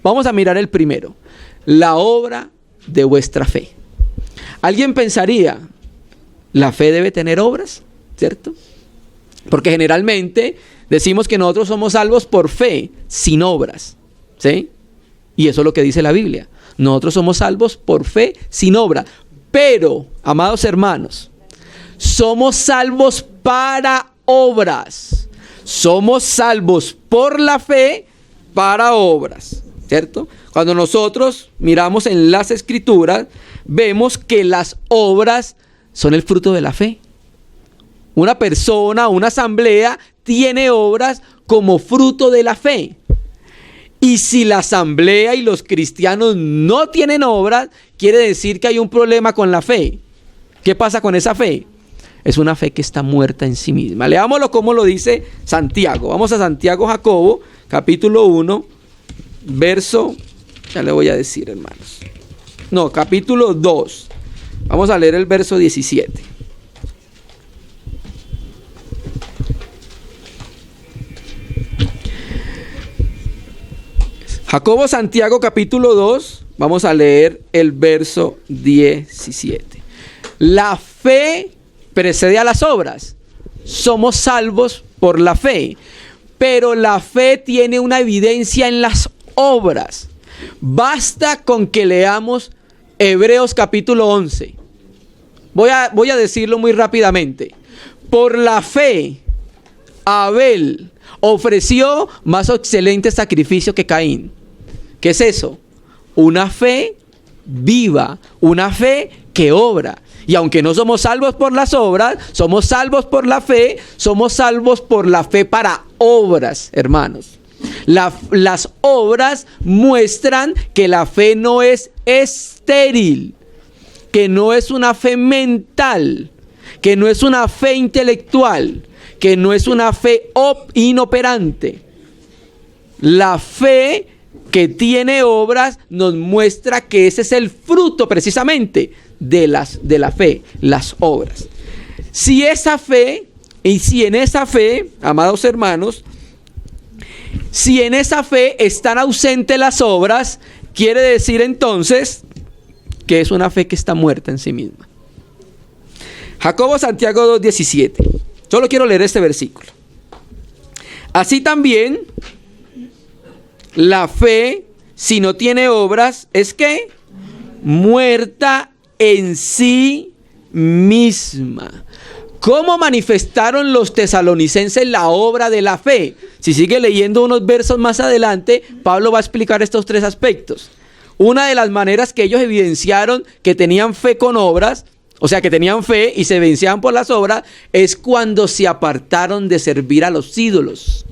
Vamos a mirar el primero, la obra de vuestra fe. Alguien pensaría, ¿la fe debe tener obras? ¿Cierto? Porque generalmente decimos que nosotros somos salvos por fe, sin obras, ¿sí? Y eso es lo que dice la Biblia. Nosotros somos salvos por fe, sin obra. Pero, amados hermanos, somos salvos para obras. Somos salvos por la fe para obras, ¿cierto? Cuando nosotros miramos en las Escrituras, vemos que las obras son el fruto de la fe. Una persona, una asamblea, tiene obras como fruto de la fe. Y si la asamblea y los cristianos no tienen obras, quiere decir que hay un problema con la fe. ¿Qué pasa con esa fe? Es una fe que está muerta en sí misma. Leámoslo como lo dice Santiago. Vamos a Santiago Jacobo, capítulo 1, verso, ya le voy a decir, hermanos. No, capítulo 2. Vamos a leer el verso 17. Jacobo Santiago capítulo 2, vamos a leer el verso 17. La fe precede a las obras. Somos salvos por la fe, pero la fe tiene una evidencia en las obras. Basta con que leamos Hebreos capítulo 11. Voy a decirlo muy rápidamente. Por la fe, Abel ofreció más excelente sacrificio que Caín. ¿Qué es eso? Una fe viva, una fe que obra. Y aunque no somos salvos por las obras, somos salvos por la fe, somos salvos por la fe para obras, hermanos. Las obras muestran que la fe no es estéril, que no es una fe mental, que no es una fe intelectual, que no es una fe inoperante. La fe que tiene obras nos muestra que ese es el fruto precisamente de la fe, las obras. Si en esa fe, amados hermanos, si en esa fe están ausentes las obras, quiere decir entonces que es una fe que está muerta en sí misma. Jacobo Santiago 2:17. Solo quiero leer este versículo. Así también la fe, si no tiene obras, es que muerta en sí misma. ¿Cómo manifestaron los tesalonicenses la obra de la fe? Si sigue leyendo unos versos más adelante, Pablo va a explicar estos tres aspectos. Una de las maneras que ellos evidenciaron que tenían fe con obras, o sea que tenían fe y se evidenciaban por las obras, es cuando se apartaron de servir a los ídolos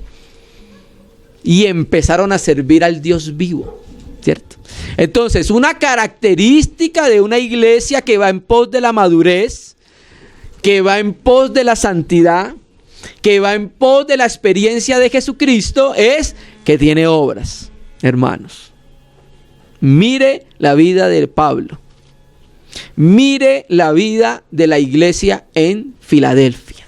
y empezaron a servir al Dios vivo, ¿cierto? Entonces, una característica de una iglesia que va en pos de la madurez, que va en pos de la santidad, que va en pos de la experiencia de Jesucristo, es que tiene obras, hermanos. Mire la vida de Pablo. Mire la vida de la iglesia en Filadelfia.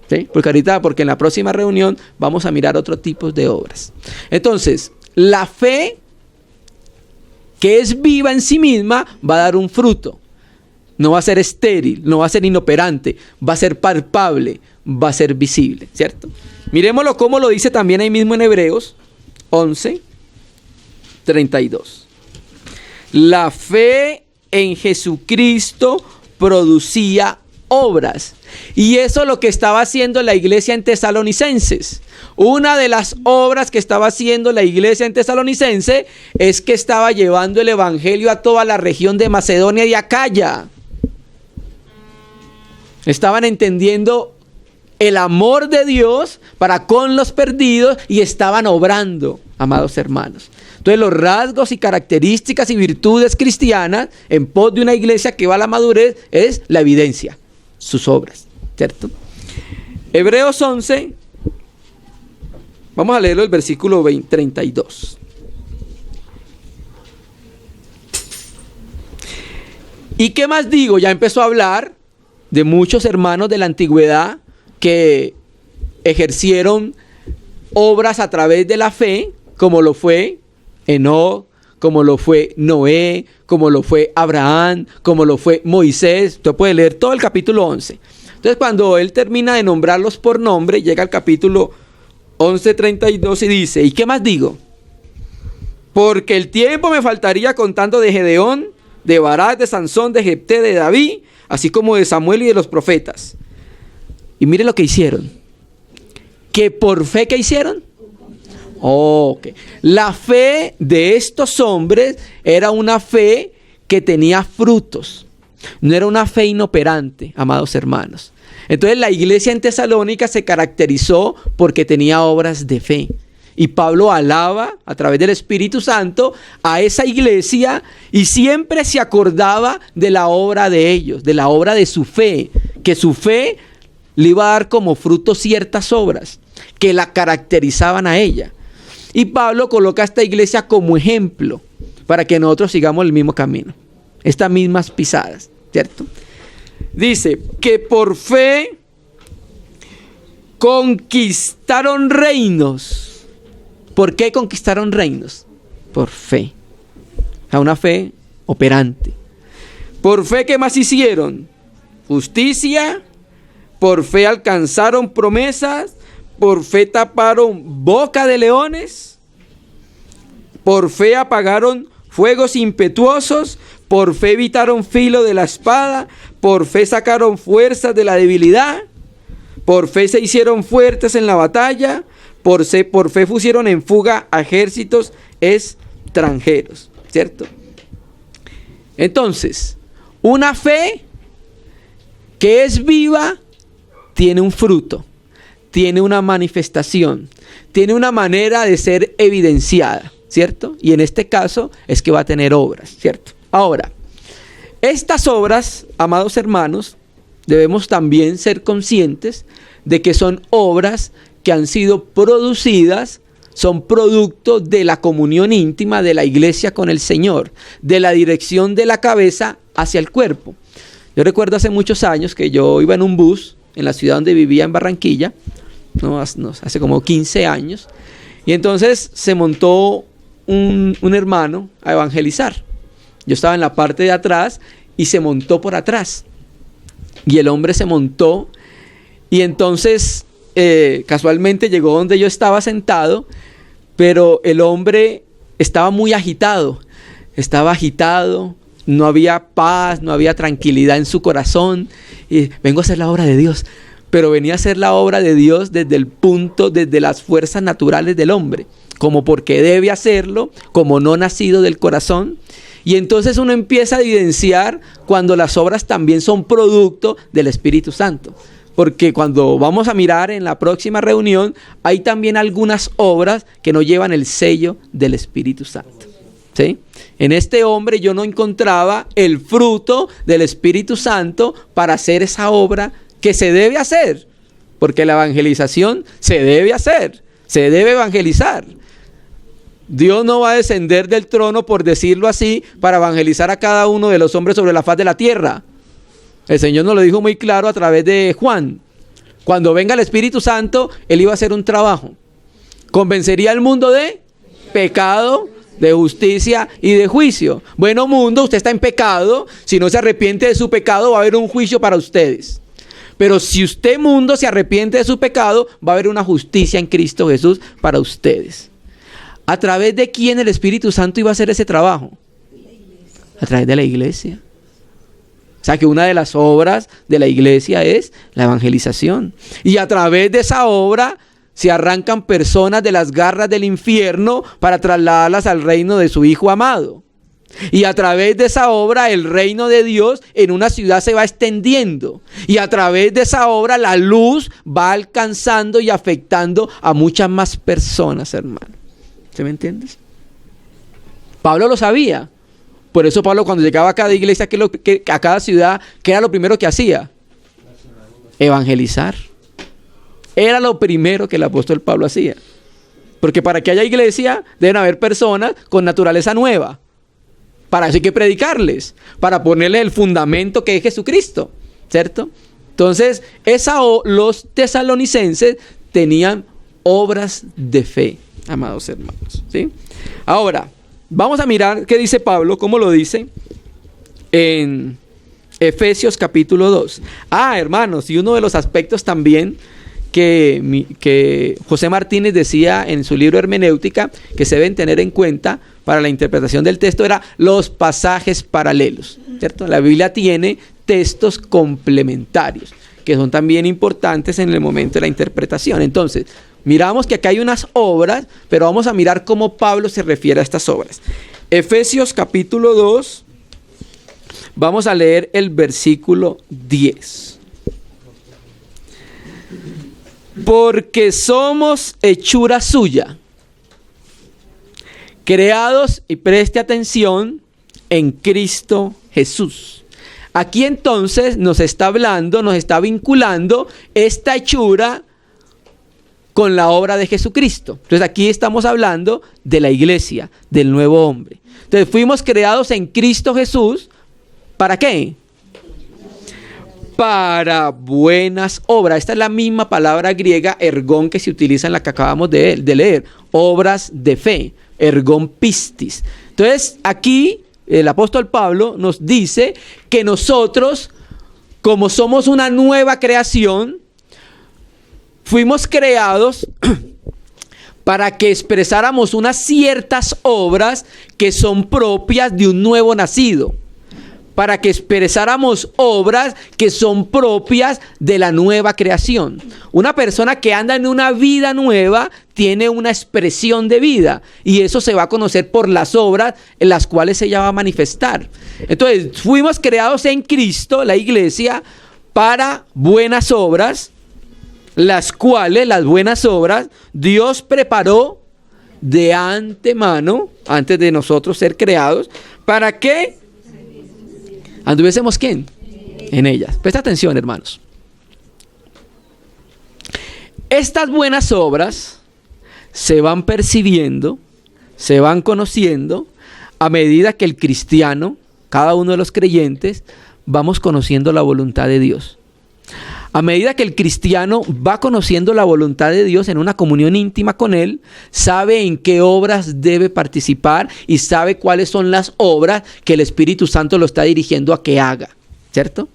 ¿Sí? Porque en la próxima reunión vamos a mirar otro tipo de obras. Entonces, la fe que es viva en sí misma va a dar un fruto. No va a ser estéril, no va a ser inoperante, va a ser palpable, va a ser visible, ¿cierto? Miremoslo como lo dice también ahí mismo en Hebreos 11:32. La fe en Jesucristo producía obras. Y eso es lo que estaba haciendo la iglesia en Tesalonicenses. Una de las obras que estaba haciendo la iglesia en Tesalonicense es que estaba llevando el evangelio a toda la región de Macedonia y Acaya. Estaban entendiendo el amor de Dios para con los perdidos y estaban obrando, amados hermanos. Entonces los rasgos y características y virtudes cristianas en pos de una iglesia que va a la madurez es la evidencia, sus obras, ¿cierto? Hebreos 11, vamos a leerlo el versículo 32. ¿Y qué más digo? Ya empezó a hablar de muchos hermanos de la antigüedad que ejercieron obras a través de la fe, como lo fue Enoc, como lo fue Noé, como lo fue Abraham, como lo fue Moisés. Usted puede leer todo el capítulo 11. Entonces, cuando él termina de nombrarlos por nombre, llega al capítulo 11:32 y dice: ¿y qué más digo? Porque el tiempo me faltaría contando de Gedeón, de Barak, de Sansón, de Jefté, de David, así como de Samuel y de los profetas. Y mire lo que hicieron. ¿Que por fe qué hicieron? Okay. La fe de estos hombres era una fe que tenía frutos. No era una fe inoperante, amados hermanos. Entonces la iglesia en Tesalónica se caracterizó porque tenía obras de fe. Y Pablo alaba a través del Espíritu Santo a esa iglesia y siempre se acordaba de la obra de ellos, de la obra de su fe, que su fe le iba a dar como fruto ciertas obras que la caracterizaban a ella. Y Pablo coloca a esta iglesia como ejemplo para que nosotros sigamos el mismo camino, estas mismas pisadas, ¿cierto? Dice que por fe conquistaron reinos. ¿Por qué conquistaron reinos? Por fe. O sea, una fe operante. Por fe, ¿qué más hicieron? Justicia. Por fe alcanzaron promesas. Por fe taparon boca de leones. por fe apagaron fuegos impetuosos, por fe evitaron filo de la espada, por fe sacaron fuerzas de la debilidad, por fe se hicieron fuertes en la batalla, por fe pusieron en fuga a ejércitos extranjeros, ¿cierto? Entonces, una fe que es viva tiene un fruto, tiene una manifestación, tiene una manera de ser evidenciada, ¿cierto? Y en este caso es que va a tener obras, ¿cierto? Ahora, estas obras, amados hermanos, debemos también ser conscientes de que son obras que han sido producidas, son producto de la comunión íntima de la iglesia con el Señor, de la dirección de la cabeza hacia el cuerpo. Yo recuerdo hace muchos años que yo iba en un bus en la ciudad donde vivía, en Barranquilla, hace como 15 años, y entonces se montó un hermano a evangelizar. Yo estaba en la parte de atrás y se montó por atrás, y el hombre se montó, y entonces casualmente llegó donde yo estaba sentado, pero el hombre estaba muy agitado, no había paz, no había tranquilidad en su corazón. Y vengo a hacer la obra de Dios, pero venía a hacer la obra de Dios desde las fuerzas naturales del hombre, como porque debe hacerlo, como no nacido del corazón. Y entonces uno empieza a evidenciar cuando las obras también son producto del Espíritu Santo. Porque cuando vamos a mirar en la próxima reunión, hay también algunas obras que no llevan el sello del Espíritu Santo, ¿sí? En este hombre yo no encontraba el fruto del Espíritu Santo para hacer esa obra que se debe hacer. Porque la evangelización se debe hacer, se debe evangelizar. Dios no va a descender del trono, por decirlo así, para evangelizar a cada uno de los hombres sobre la faz de la tierra. El Señor nos lo dijo muy claro a través de Juan. Cuando venga el Espíritu Santo, Él iba a hacer un trabajo. Convencería al mundo de pecado, de justicia y de juicio. Bueno, mundo, usted está en pecado. Si no se arrepiente de su pecado, va a haber un juicio para ustedes. Pero si usted, mundo, se arrepiente de su pecado, va a haber una justicia en Cristo Jesús para ustedes. ¿A través de quién el Espíritu Santo iba a hacer ese trabajo? A través de la iglesia. O sea que una de las obras de la iglesia es la evangelización. Y a través de esa obra se arrancan personas de las garras del infierno para trasladarlas al reino de su Hijo amado. Y a través de esa obra el reino de Dios en una ciudad se va extendiendo. Y a través de esa obra la luz va alcanzando y afectando a muchas más personas, hermano. ¿Se me entiendes? Pablo lo sabía. Por eso Pablo, cuando llegaba a cada iglesia, a cada ciudad, ¿qué era lo primero que hacía? Evangelizar. Era lo primero que el apóstol Pablo hacía. Porque para que haya iglesia deben haber personas con naturaleza nueva. Para eso hay que predicarles, para ponerle el fundamento que es Jesucristo, ¿cierto? Entonces, los tesalonicenses tenían obras de fe, amados hermanos, ¿sí? Ahora, vamos a mirar qué dice Pablo, cómo lo dice en Efesios capítulo 2. Hermanos, y uno de los aspectos también que José Martínez decía en su libro Hermenéutica que se deben tener en cuenta para la interpretación del texto era los pasajes paralelos, ¿cierto? La Biblia tiene textos complementarios que son también importantes en el momento de la interpretación. Entonces, miramos que acá hay unas obras, pero vamos a mirar cómo Pablo se refiere a estas obras. Efesios capítulo 2, vamos a leer el versículo 10. Porque somos hechura suya, creados, y preste atención, en Cristo Jesús. Aquí entonces nos está hablando, nos está vinculando esta hechura con la obra de Jesucristo. Entonces aquí estamos hablando de la iglesia, del nuevo hombre. Entonces fuimos creados en Cristo Jesús, ¿para qué? Para buenas obras. Esta es la misma palabra griega ergón que se utiliza en la que acabamos de leer. Obras de fe, ergón pistis. Entonces aquí el apóstol Pablo nos dice que nosotros, como somos una nueva creación, fuimos creados para que expresáramos unas ciertas obras que son propias de un nuevo nacido, para que expresáramos obras que son propias de la nueva creación. Una persona que anda en una vida nueva tiene una expresión de vida, y eso se va a conocer por las obras en las cuales ella va a manifestar. Entonces, fuimos creados en Cristo, la iglesia, para buenas obras, las cuales, las buenas obras, Dios preparó de antemano, antes de nosotros ser creados, para que anduviésemos, ¿quién? En ellas. Presta atención, hermanos. Estas buenas obras se van percibiendo, se van conociendo a medida que el cristiano, cada uno de los creyentes, vamos conociendo la voluntad de Dios. A medida que el cristiano va conociendo la voluntad de Dios en una comunión íntima con Él, sabe en qué obras debe participar y sabe cuáles son las obras que el Espíritu Santo lo está dirigiendo a que haga, ¿cierto?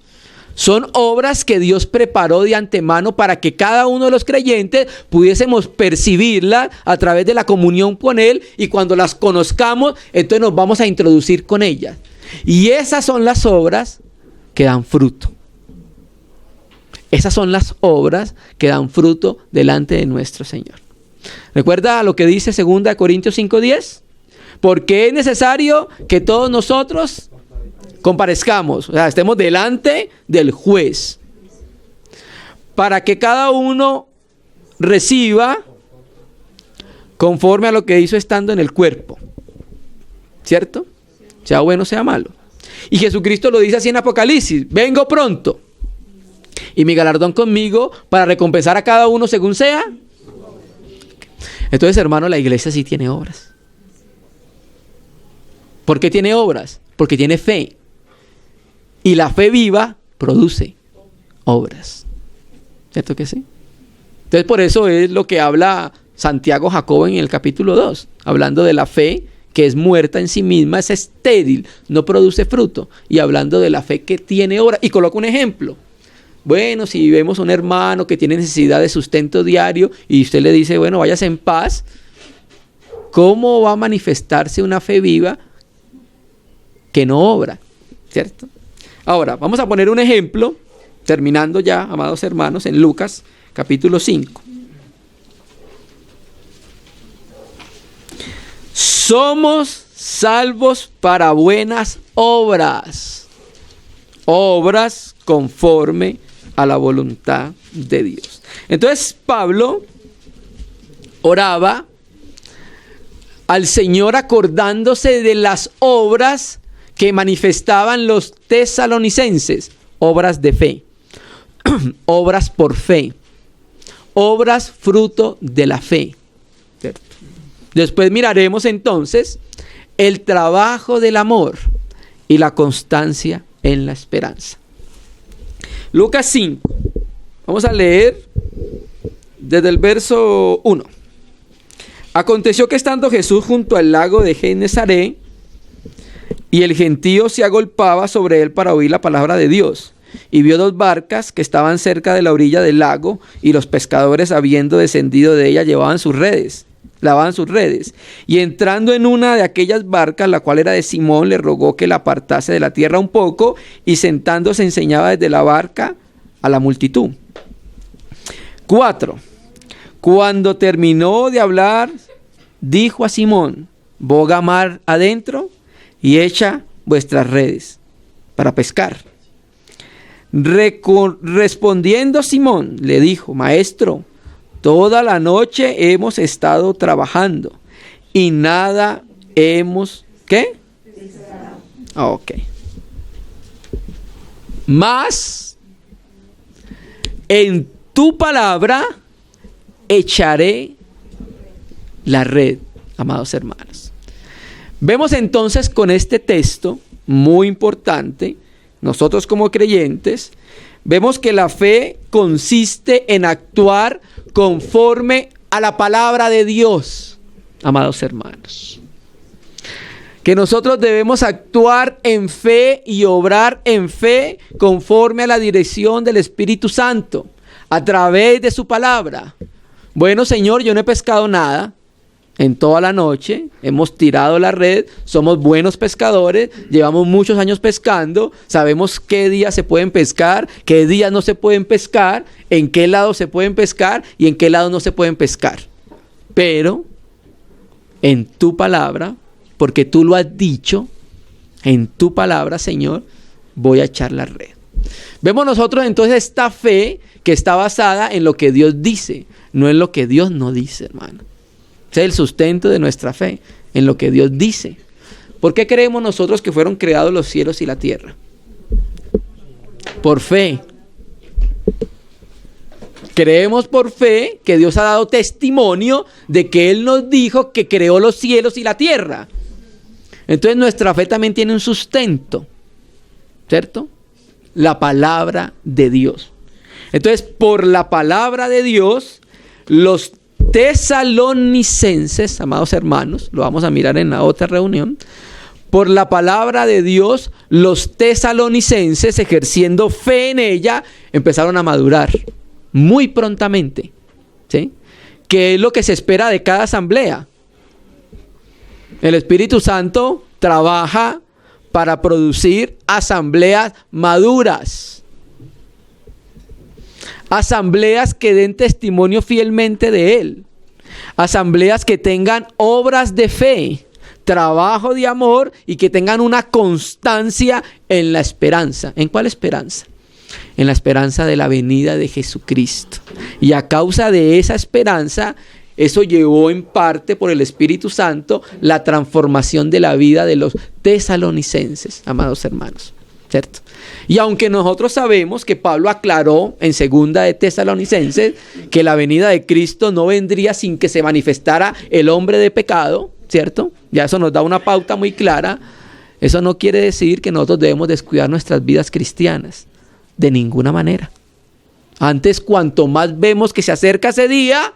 Son obras que Dios preparó de antemano para que cada uno de los creyentes pudiésemos percibirlas a través de la comunión con Él, y cuando las conozcamos, entonces nos vamos a introducir con ellas. Y esas son las obras que dan fruto. Esas son las obras que dan fruto delante de nuestro Señor. ¿Recuerda lo que dice 2 Corintios 5:10? Porque es necesario que todos nosotros comparezcamos, o sea, estemos delante del juez, para que cada uno reciba conforme a lo que hizo estando en el cuerpo, ¿cierto? Sea bueno, sea malo. Y Jesucristo lo dice así en Apocalipsis: vengo pronto, y mi galardón conmigo para recompensar a cada uno según sea. Entonces, hermano, la iglesia sí tiene obras. ¿Por qué tiene obras? Porque tiene fe. Y la fe viva produce obras. ¿Cierto que sí? Entonces, por eso es lo que habla Santiago Jacobo en el capítulo 2, hablando de la fe que es muerta en sí misma, es estéril, no produce fruto. Y hablando de la fe que tiene obras. Y coloca un ejemplo. Bueno, si vemos a un hermano que tiene necesidad de sustento diario y usted le dice, bueno, váyase en paz, ¿cómo va a manifestarse una fe viva que no obra? ¿Cierto? Ahora, vamos a poner un ejemplo, terminando ya, amados hermanos, en Lucas capítulo 5. Somos salvos para buenas obras, obras conforme a la voluntad de Dios. Entonces Pablo oraba al Señor acordándose de las obras que manifestaban los tesalonicenses, obras de fe, obras por fe, obras fruto de la fe. ¿Cierto? Después miraremos entonces el trabajo del amor y la constancia en la esperanza. Lucas 5, vamos a leer desde el verso 1. Aconteció que estando Jesús junto al lago de Genesaret, y el gentío se agolpaba sobre él para oír la palabra de Dios, y vio 2 barcas que estaban cerca de la orilla del lago, y los pescadores, habiendo descendido de ella, lavaban sus redes. Y entrando en una de aquellas barcas, la cual era de Simón, le rogó que la apartase de la tierra un poco, y sentándose enseñaba desde la barca a la multitud. 4. Cuando terminó de hablar, dijo a Simón: boga mar adentro y echa vuestras redes para pescar. Respondiendo Simón, le dijo: Maestro, toda la noche hemos estado trabajando y nada hemos... ¿Qué? Ok. Mas en tu palabra echaré la red, amados hermanos. Vemos entonces con este texto muy importante, nosotros como creyentes, vemos que la fe consiste en actuar conforme a la palabra de Dios, amados hermanos. Que nosotros debemos actuar en fe y obrar en fe conforme a la dirección del Espíritu Santo, a través de su palabra. Bueno, Señor, yo no he pescado nada, en toda la noche, hemos tirado la red, somos buenos pescadores, llevamos muchos años pescando, sabemos qué días se pueden pescar, qué días no se pueden pescar, en qué lado se pueden pescar y en qué lado no se pueden pescar. Pero en tu palabra, porque tú lo has dicho, en tu palabra, Señor, voy a echar la red. Vemos nosotros entonces esta fe que está basada en lo que Dios dice, no en lo que Dios no dice, hermano. Ese es el sustento de nuestra fe, en lo que Dios dice. ¿Por qué creemos nosotros que fueron creados los cielos y la tierra? Por fe. Creemos por fe que Dios ha dado testimonio de que Él nos dijo que creó los cielos y la tierra. Entonces nuestra fe también tiene un sustento, ¿cierto? La palabra de Dios. Entonces, por la palabra de Dios, los tesalonicenses, amados hermanos, lo vamos a mirar en la otra reunión, por la palabra de Dios, los tesalonicenses, ejerciendo fe en ella, empezaron a madurar muy prontamente, ¿sí? ¿Qué es lo que se espera de cada asamblea? El Espíritu Santo trabaja para producir asambleas maduras. Asambleas que den testimonio fielmente de Él. Asambleas que tengan obras de fe, trabajo de amor y que tengan una constancia en la esperanza. ¿En cuál esperanza? En la esperanza de la venida de Jesucristo. Y a causa de esa esperanza, eso llevó en parte por el Espíritu Santo la transformación de la vida de los tesalonicenses, amados hermanos, ¿cierto? Y aunque nosotros sabemos que Pablo aclaró en 2 de Tesalonicenses que la venida de Cristo no vendría sin que se manifestara el hombre de pecado, ¿cierto? Ya eso nos da una pauta muy clara. Eso no quiere decir que nosotros debemos descuidar nuestras vidas cristianas, de ninguna manera. Antes, cuanto más vemos que se acerca ese día,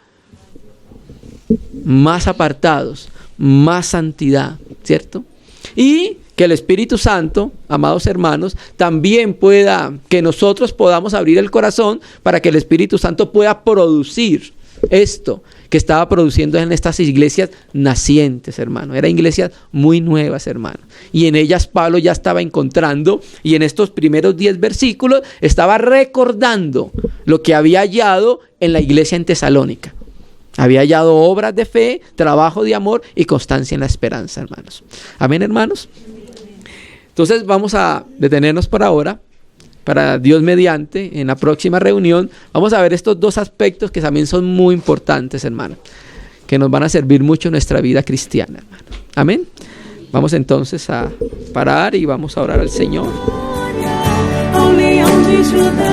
más apartados, más santidad, ¿cierto? Y que el Espíritu Santo, amados hermanos, también que nosotros podamos abrir el corazón para que el Espíritu Santo pueda producir esto que estaba produciendo en estas iglesias nacientes, hermano. Eran iglesias muy nuevas, hermano. Y en ellas Pablo ya estaba encontrando, y en estos primeros 10 versículos estaba recordando lo que había hallado en la iglesia en Tesalónica. Había hallado obras de fe, trabajo de amor y constancia en la esperanza, hermanos. Amén, hermanos. Entonces vamos a detenernos por ahora. Para Dios mediante, en la próxima reunión, vamos a ver estos 2 aspectos que también son muy importantes, hermano, que nos van a servir mucho en nuestra vida cristiana, hermano. Amén. Vamos entonces a parar y vamos a orar al Señor. Ao leão de Judá.